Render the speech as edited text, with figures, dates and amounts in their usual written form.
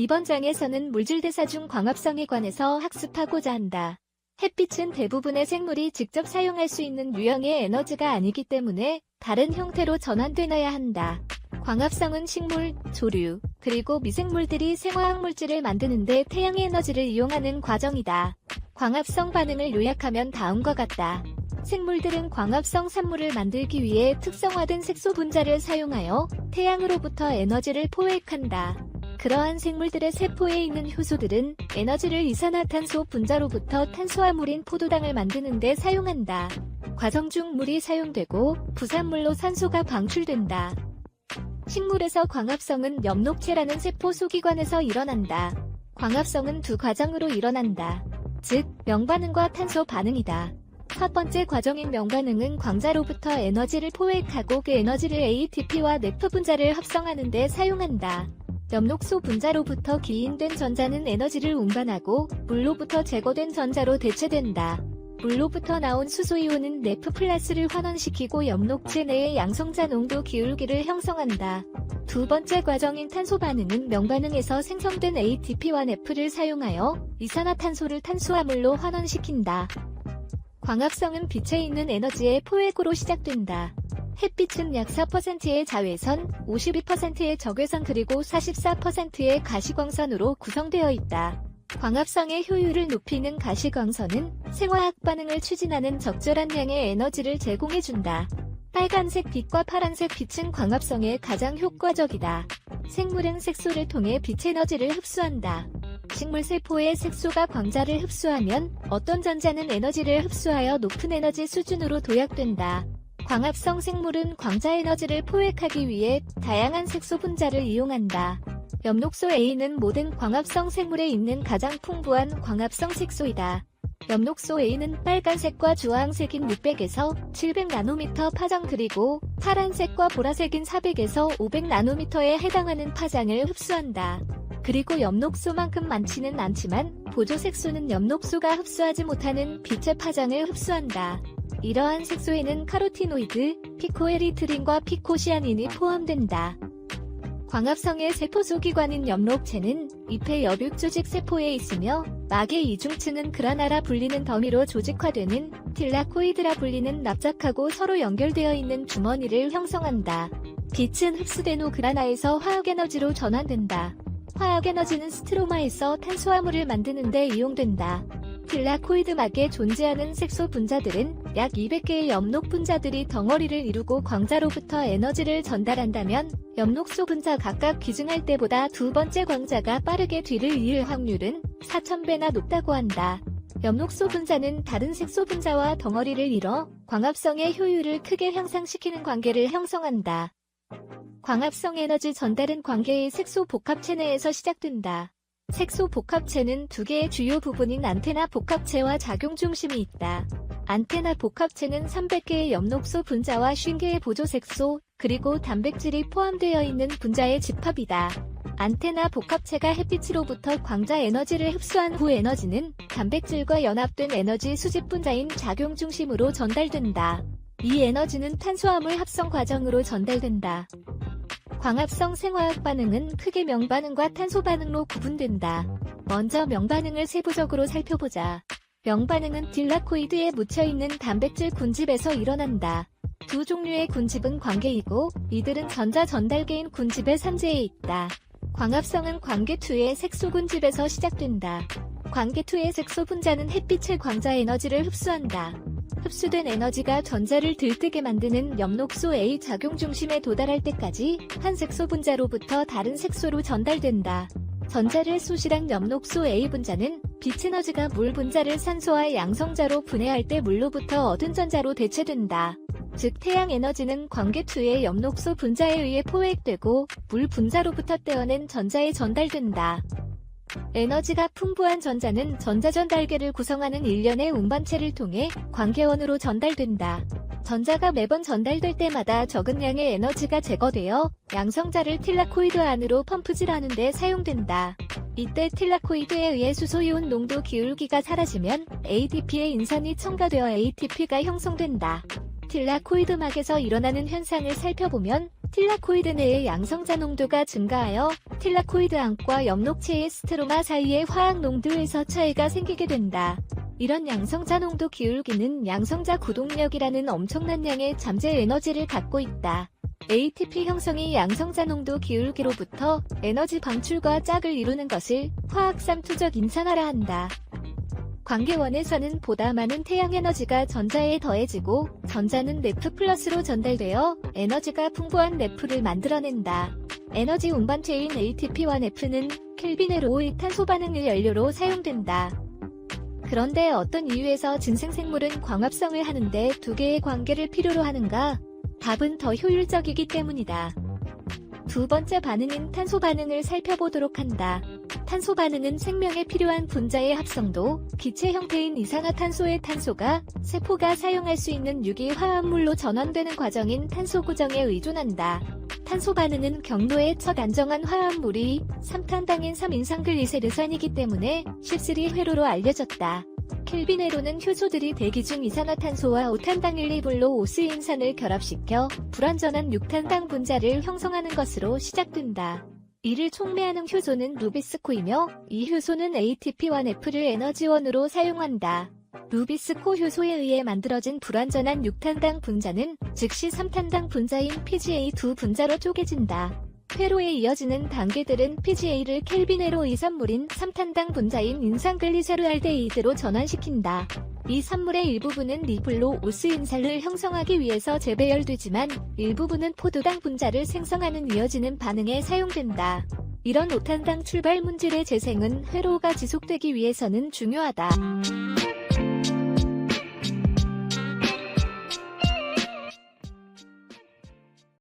이번 장에서는 물질대사 중 광합성에 관해서 학습하고자 한다. 햇빛은 대부분의 생물이 직접 사용할 수 있는 유형의 에너지가 아니기 때문에 다른 형태로 전환되어야 한다. 광합성은 식물, 조류, 그리고 미생물들이 생화학 물질을 만드는데 태양의 에너지를 이용하는 과정이다. 광합성 반응을 요약하면 다음과 같다. 생물들은 광합성 산물을 만들기 위해 특성화된 색소 분자를 사용하여 태양으로부터 에너지를 포획한다. 그러한 생물들의 세포에 있는 효소들은 에너지를 이산화탄소 분자로부터 탄수화물인 포도당을 만드는 데 사용한다. 과정 중 물이 사용되고 부산물로 산소가 방출된다. 식물에서 광합성은 엽록체라는 세포 소기관에서 일어난다. 광합성은 두 과정으로 일어난다. 즉, 명반응과 탄소 반응이다. 첫 번째 과정인 명반응은 광자로부터 에너지를 포획하고 그 에너지를 ATP와 네프 분자를 합성하는 데 사용한다. 엽록소 분자로부터 기인된 전자는 에너지를 운반하고 물로부터 제거된 전자로 대체된다. 물로부터 나온 수소이온은 네프 플러스를 환원시키고 엽록체 내의 양성자 농도 기울기를 형성한다. 두 번째 과정인 탄소 반응은 명반응에서 생성된 ATP와 네프를 사용하여 이산화탄소를 탄수화물로 환원시킨다. 광합성은 빛에 있는 에너지의 포획으로 시작된다. 햇빛은 약 4%의 자외선, 52%의 적외선 그리고 44%의 가시광선으로 구성되어 있다. 광합성의 효율을 높이는 가시광선은 생화학 반응을 추진하는 적절한 양의 에너지를 제공해준다. 빨간색 빛과 파란색 빛은 광합성에 가장 효과적이다. 생물은 색소를 통해 빛 에너지를 흡수한다. 식물 세포의 색소가 광자를 흡수하면 어떤 전자는 에너지를 흡수하여 높은 에너지 수준으로 도약된다. 광합성 생물은 광자 에너지를 포획하기 위해 다양한 색소 분자를 이용한다. 엽록소 A는 모든 광합성 생물에 있는 가장 풍부한 광합성 색소이다. 엽록소 A는 빨간색과 주황색인 600에서 700나노미터 파장 그리고 파란색과 보라색인 400에서 500나노미터에 해당하는 파장을 흡수한다. 그리고 엽록소만큼 많지는 않지만 보조색소는 엽록소가 흡수하지 못하는 빛의 파장을 흡수한다. 이러한 색소에는 카로티노이드, 피코에리트린과 피코시아닌이 포함된다. 광합성의 세포 소기관인 엽록체는 잎의 엽육조직 세포에 있으며 막의 이중층은 그라나라 불리는 더미로 조직화되는 틸라코이드라 불리는 납작하고 서로 연결되어 있는 주머니를 형성한다. 빛은 흡수된 후 그라나에서 화학에너지로 전환된다. 화학에너지는 스트로마에서 탄수화물을 만드는 데 이용된다. 틸라코이드 막에 존재하는 색소 분자들은 약 200개의 엽록 분자들이 덩어리를 이루고 광자로부터 에너지를 전달한다면 엽록소 분자 각각 기증할 때보다 두 번째 광자가 빠르게 뒤를 이을 확률은 4000배나 높다고 한다. 엽록소 분자는 다른 색소 분자와 덩어리를 이뤄 광합성의 효율을 크게 향상시키는 관계를 형성한다. 광합성 에너지 전달은 관계의 색소 복합체 내에서 시작된다. 색소 복합체는 두 개의 주요 부분인 안테나 복합체와 작용 중심이 있다. 안테나 복합체는 300개의 엽록소 분자와 50개의 보조색소, 그리고 단백질이 포함되어 있는 분자의 집합이다. 안테나 복합체가 햇빛으로부터 광자 에너지를 흡수한 후 에너지는 단백질과 연합된 에너지 수집 분자인 작용 중심으로 전달된다. 이 에너지는 탄수화물 합성 과정으로 전달된다. 광합성 생화학 반응은 크게 명반응과 탄소 반응로 구분된다. 먼저 명반응을 세부적으로 살펴보자. 명반응은 딜라코이드에 묻혀있는 단백질 군집에서 일어난다. 두 종류의 군집은 관계이고 이들은 전자 전달계인 군집의 산재에 있다. 광합성은 관계2의 색소 군집에서 시작된다. 관계2의 색소 분자는 햇빛의 광자 에너지를 흡수한다. 흡수된 에너지가 전자를 들뜨게 만드는 엽록소 A 작용 중심에 도달할 때까지 한 색소 분자로부터 다른 색소로 전달된다. 전자를 쏘시랑 엽록소 A 분자는 빛 에너지가 물 분자를 산소와 양성자로 분해할 때 물로부터 얻은 전자로 대체된다. 즉 태양 에너지는 관계2의 엽록소 분자에 의해 포획되고 물 분자로부터 떼어낸 전자에 전달된다. 에너지가 풍부한 전자는 전자전달계를 구성하는 일련의 운반체를 통해 관계원으로 전달된다. 전자가 매번 전달될 때마다 적은 양의 에너지가 제거되어 양성자를 틸라코이드 안으로 펌프질하는 데 사용된다. 이때 틸라코이드에 의해 수소이온 농도 기울기가 사라지면 ADP의 인산이 첨가되어 ATP가 형성된다. 틸라코이드 막에서 일어나는 현상을 살펴보면 틸라코이드 내의 양성자 농도가 증가하여 틸라코이드 암과 엽록체의 스테로마 사이의 화학 농도에서 차이가 생기게 된다. 이런 양성자 농도 기울기는 양성자 구동력이라는 엄청난 양의 잠재 에너지를 갖고 있다. ATP 형성이 양성자 농도 기울기로부터 에너지 방출과 짝을 이루는 것을 화학상 투적 인산화라 한다. 관계원에서는 보다 많은 태양 에너지가 전자에 더해지고 전자는 네프 플러스로 전달되어 에너지가 풍부한 네프를 만들어낸다. 에너지 운반체인 ATP와 네프는 켈빈에로의 탄소 반응을 연료로 사용된다. 그런데 어떤 이유에서 진생생물은 광합성을 하는데 두 개의 관계를 필요로 하는가? 답은 더 효율적이기 때문이다. 두 번째 반응인 탄소 반응을 살펴보도록 한다. 탄소 반응은 생명에 필요한 분자의 합성도, 기체 형태인 이산화탄소의 탄소가 세포가 사용할 수 있는 유기 화합물로 전환되는 과정인 탄소 구정에 의존한다. 탄소 반응은 경로의 첫 안정한 화합물이 3탄당인 3인산글리세르산이기 때문에 쉽스리 회로로 알려졌다. 켈빈회로는 효소들이 대기 중 이산화탄소와 5탄당1리불로 5스인산을 결합시켜 불완전한 6탄당 분자를 형성하는 것으로 시작된다. 이를 촉매하는 효소는 루비스코이며 이 효소는 ATP와 네프를 에너지원으로 사용한다. 루비스코 효소에 의해 만들어진 불완전한 6탄당 분자는 즉시 3탄당 분자인 PGA2 분자로 쪼개진다. 회로에 이어지는 단계들은 PGA를 켈빈회로 이산물인 3탄당 분자인 인산글리세르알데히드로 전환시킨다. 이 산물의 일부분은 리불로 오스인산을 형성하기 위해서 재배열되지만 일부분은 포도당 분자를 생성하는 이어지는 반응에 사용된다. 이런 5탄당 출발 문질의 재생은 회로가 지속되기 위해서는 중요하다.